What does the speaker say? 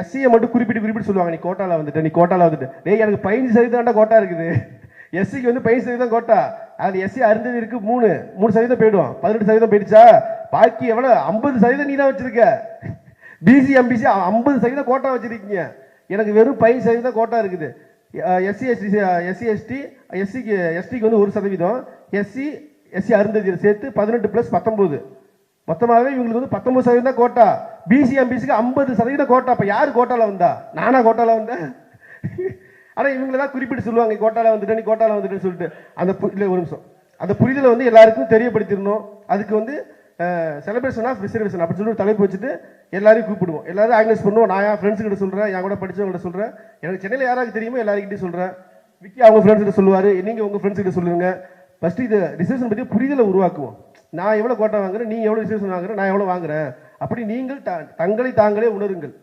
எஸ்சியை மட்டும் குறிப்பிட்டு சொல்லுவாங்க, நீ கோட்டால வந்துட்டு, நீ கோட்டால வந்துட்டு. டேய் எனக்கு 15% கோட்டா இருக்குது. எஸ்சிக்கு வந்து 15% கோட்டா. அது எஸ்சி அருந்ததி இருக்கு 3% போயிடும். 18% போயிடுச்சா, பாக்கி எவ்வளவு 50% நீ தான் வச்சிருக்க. பிசி எம்பிசி 50% கோட்டா வச்சிருக்கீங்க. எனக்கு வெறும் 15% கோட்டா இருக்குது. எஸ்சி எஸ்டி எஸ்டிக்கு வந்து 1%, எஸ்சி அருந்ததி சேர்த்து 18 + 19, மொத்தமாகவே இவங்களுக்கு வந்து 19% தான் கோட்டா. PC எம்பிசிக்கு 50% quota. அப்ப யாரு கோட்டால வந்தா? நானா கோட்டால வந்தேன்? ஆனா இவங்களை தான் குறிப்பிட்டு சொல்லுவாங்க, கோட்டால வந்துட்டு, நீ கோட்டால வந்துட்டு சொல்லிட்டு. அந்த இல்லை ஒரு நிமிஷம், அந்த புரிதலை வந்து எல்லாருக்கும் தெரியப்படுத்திடணும். அதுக்கு வந்து செலிப்ரேஷன் ஆஃப் ரிசர்வேஷன் அப்படின்னு சொல்லி தலைப்பு வச்சுட்டு எல்லாரையும் கூப்பிடுவோம், எல்லாரும் ஆர்கனைஸ் பண்ணுவோம். நான் என் ஃப்ரெண்ட்ஸ் கிட்ட சொல்றேன், என் கூட படிச்சவங்கள்ட்ட சொல்றேன், எனக்கு சென்னையில் யாராவது தெரியுமோ எல்லாருக்கிட்டையும் சொல்றேன். விக்கி அவங்க ஃப்ரெண்ட்ஸ் கிட்ட சொல்லுவாரு, நீங்க உங்க ஃப்ரெண்ட்ஸ் கிட்ட சொல்லுங்க. ஃபர்ஸ்ட் இது ரிசர்வேஷன் பற்றி புரிதலை உருவாக்குவோம். நான் எவ்வளவு கோட்டா வாங்குறேன், நீ எவ்வளவு ரிசர்வேஷன் வாங்குறேன், நான் எவ்வளவு வாங்குறேன், அப்படி நீங்கள் தங்களை தாங்களே உணருங்கள்.